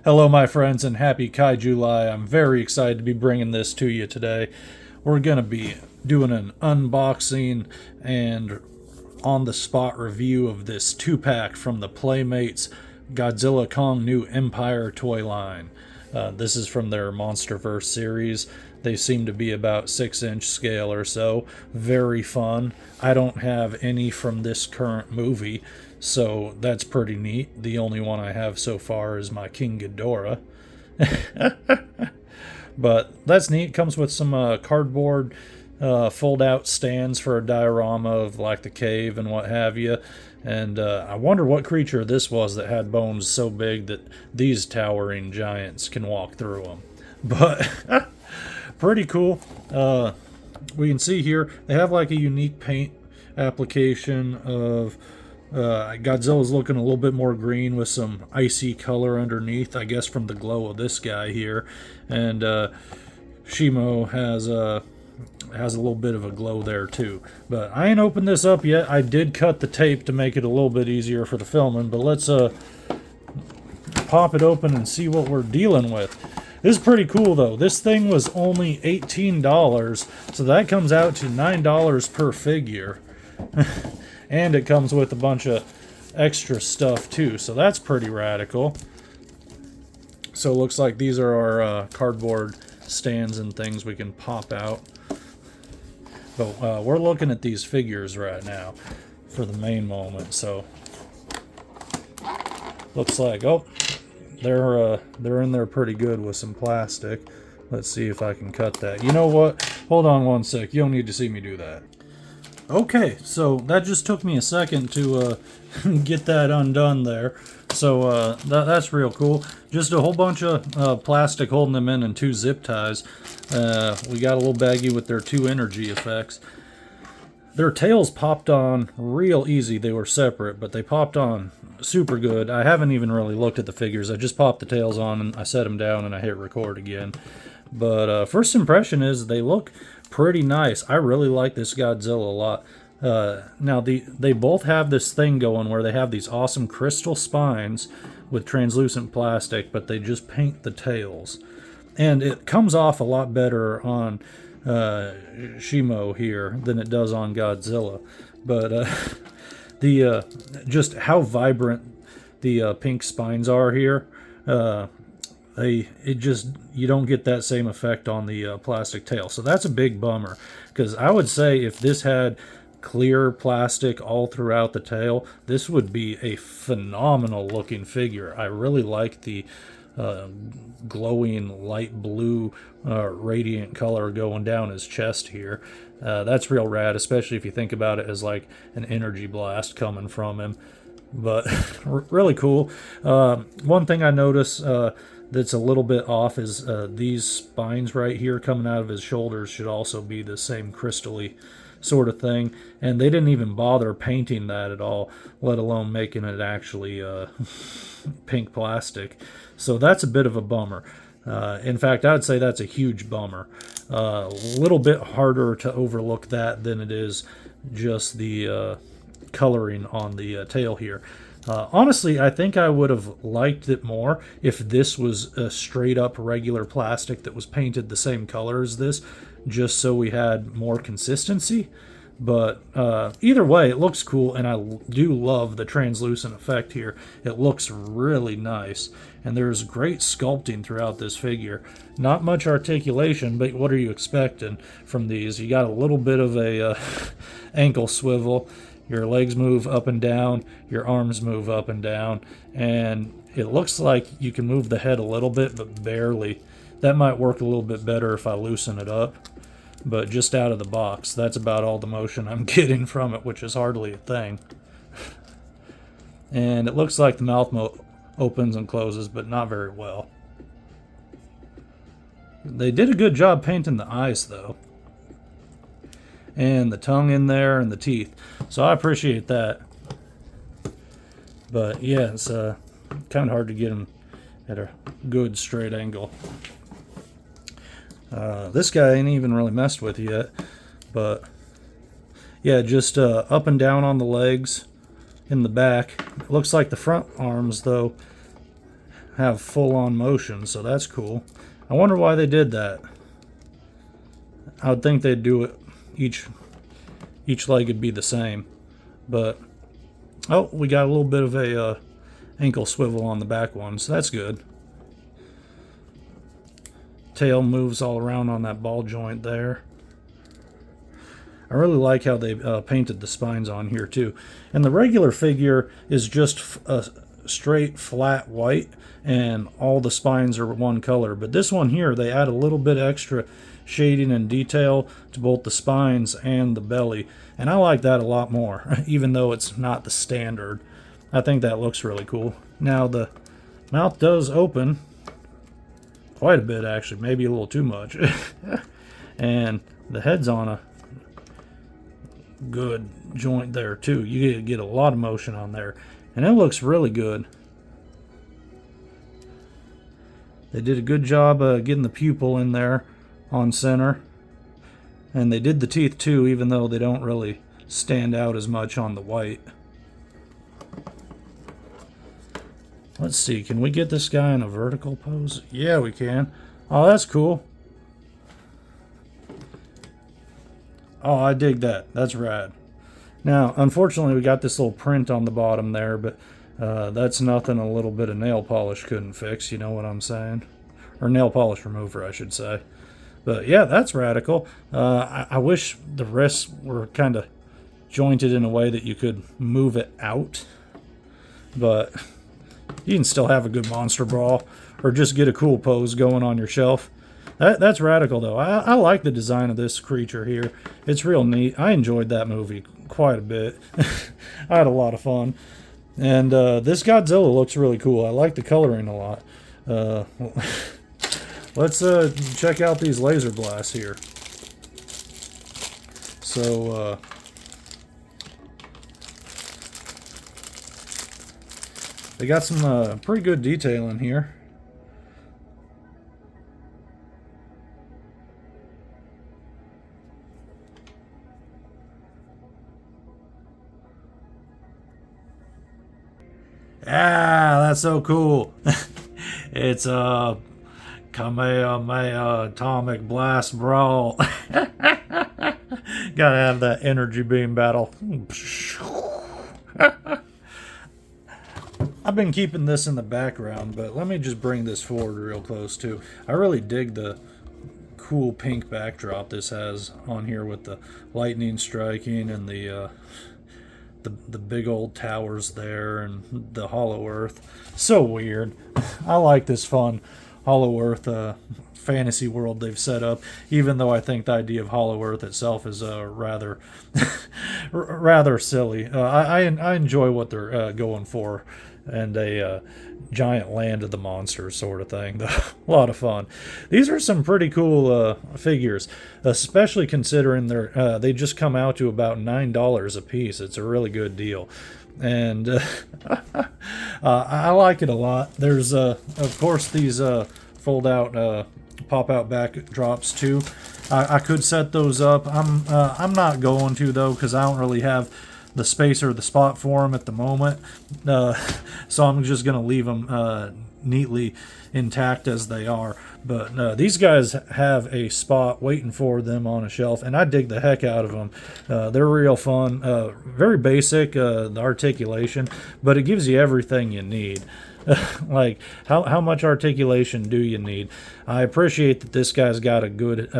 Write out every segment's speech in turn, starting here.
Hello, my friends, and happy Kai July. I'm very excited to be bringing this to you today. We're going to be doing an unboxing and on the spot review of this 2-pack from the Playmates Godzilla Kong New Empire toy line. This is from their Monsterverse series. They seem to be about 6-inch scale or so. Very fun. I don't have any from this current movie, so that's pretty neat. The only one I have so far is my King Ghidorah. But that's neat. Comes with some cardboard fold-out stands for a diorama of like the cave and what have you. And I wonder what creature this was that had bones so big that these towering giants can walk through them. But pretty cool. We can see here they have like a unique paint application of Godzilla's looking a little bit more green with some icy color underneath, I guess from the glow of this guy here. And Shimo has a little bit of a glow there too. But I ain't opened this up yet. I did cut the tape to make it a little bit easier for the filming, but let's pop it open and see what we're dealing with. This is pretty cool though. This thing was only $18, so that comes out to $9 per figure. And it comes with a bunch of extra stuff too, so that's pretty radical. So it looks like these are our cardboard stands and things we can pop out. But we're looking at these figures right now for the main moment. So looks like, oh, they're in there pretty good with some plastic. Let's see if I can cut that. You know what? Hold on one sec. You don't need to see me do that. Okay, so that just took me a second to get that undone there. So that's real cool. Just a whole bunch of plastic holding them in and 2 zip ties. We got a little baggie with their 2 energy effects. Their tails popped on real easy. They were separate, but they popped on super good. I haven't even really looked at the figures. I just popped the tails on and I set them down and I hit record again. But first impression is they look pretty nice. I really like this Godzilla a lot. Now they both have this thing going where they have these awesome crystal spines with translucent plastic, but they just paint the tails. And it comes off a lot better on Shimo here than it does on Godzilla. But just how vibrant the pink spines are here. You don't get that same effect on the plastic tail. So that's a big bummer, because I would say if this had clear plastic all throughout the tail, this would be a phenomenal looking figure. I really like the glowing light blue radiant color going down his chest here. That's real rad, especially if you think about it as like an energy blast coming from him. But really cool. One thing I notice that's a little bit off is these spines right here coming out of his shoulders should also be the same crystally sort of thing, and they didn't even bother painting that at all, let alone making it actually pink plastic. So that's a bit of a bummer. In fact, I'd say that's a huge bummer. A little bit harder to overlook that than it is just the coloring on the tail here. Honestly, I think I would have liked it more if this was a straight up regular plastic that was painted the same color as this, just so we had more consistency. But either way, it looks cool, and I do love the translucent effect here. It looks really nice, and there's great sculpting throughout this figure. Not much articulation, but what are you expecting from these? You got a little bit of a ankle swivel. Your legs move up and down, your arms move up and down, and it looks like you can move the head a little bit, but barely. That might work a little bit better if I loosen it up, but just out of the box, that's about all the motion I'm getting from it, which is hardly a thing. And it looks like the mouth opens and closes, but not very well. They did a good job painting the eyes, though, and the tongue in there and the teeth, so I appreciate that. But yeah, it's kind of hard to get them at a good straight angle. This guy ain't even really messed with yet, but yeah, just up and down on the legs in the back. It looks like the front arms, though, have full-on motion, so that's cool. I wonder why they did that. I would think they'd do it each leg would be the same, but oh, we got a little bit of a ankle swivel on the back one, so that's good. Tail moves all around on that ball joint there. I really like how they painted the spines on here too. And the regular figure is just a straight flat white, and all the spines are one color. But this one here, they add a little bit extra shading and detail to both the spines and the belly. And I like that a lot more, even though it's not the standard. I think that looks really cool. Now the mouth does open quite a bit, actually, maybe a little too much. And the head's on a good joint there too. You get a lot of motion on there, and it looks really good. They did a good job getting the pupil in there on center, and they did the teeth too, even though they don't really stand out as much on the white. Let's see, can we get this guy in a vertical pose? Yeah, we can. Oh, that's cool. Oh, I dig that. That's rad. Now, unfortunately, we got this little print on the bottom there, but that's nothing a little bit of nail polish couldn't fix, you know what I'm saying? Or nail polish remover, I should say. But yeah, that's radical. I wish the wrists were kind of jointed in a way that you could move it out. But you can still have a good monster brawl, or just get a cool pose going on your shelf. That's radical, though. I like the design of this creature here. It's real neat. I enjoyed that movie quite a bit. I had a lot of fun. And this Godzilla looks really cool. I like the coloring a lot. Let's check out these laser blasts here. So, they got some pretty good detail in here. Ah, that's so cool. It's a Kamehameha Atomic Blast Brawl. Gotta have that energy beam battle. I've been keeping this in the background, but let me just bring this forward real close too. I really dig the cool pink backdrop this has on here with the lightning striking and the big old towers there and the Hollow Earth. So weird. I like this fun Hollow Earth fantasy world they've set up, even though I think the idea of Hollow Earth itself is rather rather silly. I enjoy what they're going for, and a giant land of the monsters sort of thing. A lot of fun. These are some pretty cool figures, especially considering they just come out to about $9 a piece. It's a really good deal, and I like it a lot. There's of course these fold out pop out backdrops too. I could set those up. I'm not going to, though, because I don't really have the space or the spot for them at the moment, so I'm just going to leave them neatly intact as they are. But these guys have a spot waiting for them on a shelf, and I dig the heck out of them. They're real fun, very basic, the articulation, but it gives you everything you need. Like, how much articulation do you need? I appreciate that this guy's got a good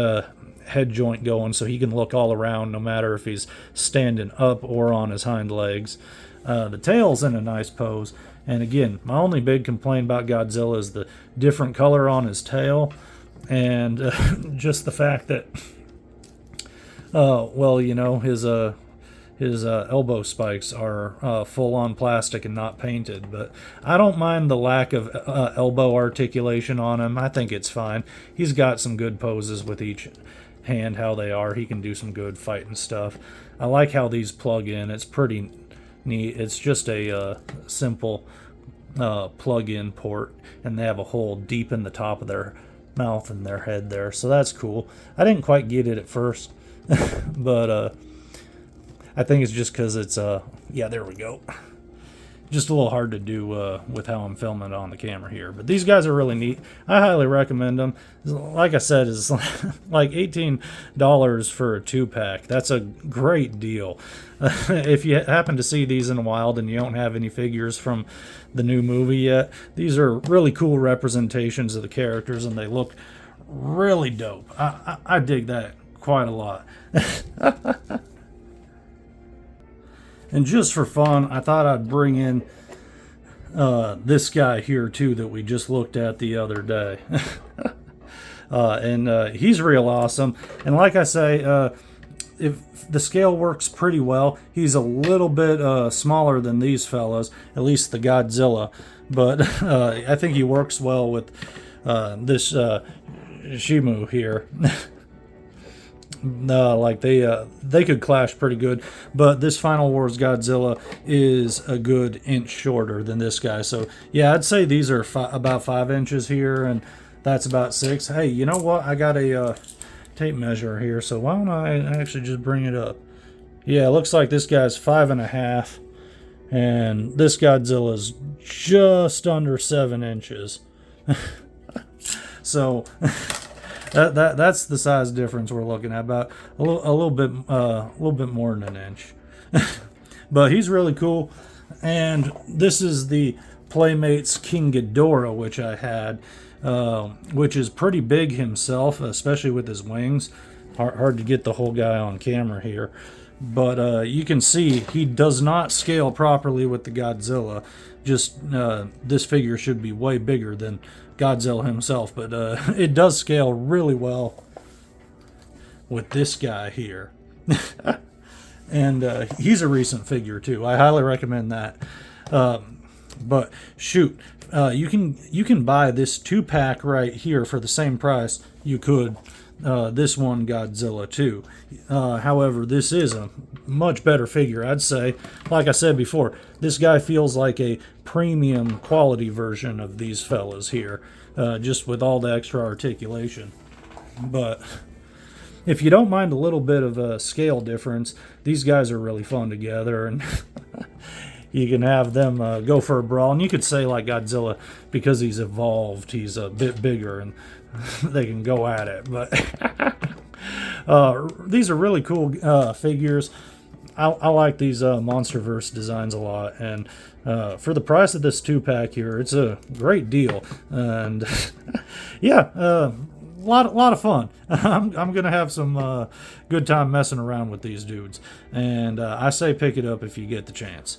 head joint going, so he can look all around no matter if he's standing up or on his hind legs. The tail's in a nice pose, and again, my only big complaint about Godzilla is the different color on his tail, and just the fact that well, you know, his elbow spikes are full-on plastic and not painted, but I don't mind the lack of elbow articulation on him. I think it's fine. He's got some good poses with each hand, how they are. He can do some good fighting stuff. I like how these plug in. It's pretty neat. It's just a simple plug-in port, and they have a hole deep in the top of their mouth and their head there, so that's cool. I didn't quite get it at first, but I think it's just because it's yeah, there we go. just a little hard to do with how I'm filming it on the camera here. But these guys are really neat. I highly recommend them. Like I said, it's like $18 for a 2-pack. That's a great deal. If you happen to see these in the wild and you don't have any figures from the new movie yet, these are really cool representations of the characters, and they look really dope. I dig that quite a lot. And just for fun, I thought I'd bring in this guy here too that we just looked at the other day. And he's real awesome. And like I say, if the scale works pretty well, he's a little bit smaller than these fellas, at least the Godzilla. But I think he works well with this Shimo here. Like they could clash pretty good, but this Final Wars Godzilla is a good inch shorter than this guy. So yeah, I'd say these are about 5 inches here, and that's about 6. Hey, you know what? I got a tape measure here, so why don't I actually just bring it up? Yeah, it looks like this guy's 5.5, and this Godzilla's just under 7 inches. So. That's the size difference we're looking at, about a little bit more than an inch. But he's really cool, and this is the Playmates King Ghidorah, which I had, which is pretty big himself, especially with his wings. Hard to get the whole guy on camera here, but you can see he does not scale properly with the Godzilla. Just this figure should be way bigger than Godzilla himself, but it does scale really well with this guy here. And he's a recent figure too. I highly recommend that. But shoot, you can buy this 2-pack right here for the same price you could this one Godzilla too. However, this is a much better figure, I'd say. Like I said before, this guy feels like a premium quality version of these fellas here, just with all the extra articulation. But if you don't mind a little bit of a scale difference, these guys are really fun together, and you can have them go for a brawl. And you could say, like Godzilla, because he's evolved, he's a bit bigger, and they can go at it. But these are really cool figures. I like these Monsterverse designs a lot, and for the price of this 2-pack here, it's a great deal. And yeah, a lot of fun. I'm gonna have some good time messing around with these dudes, and I say pick it up if you get the chance.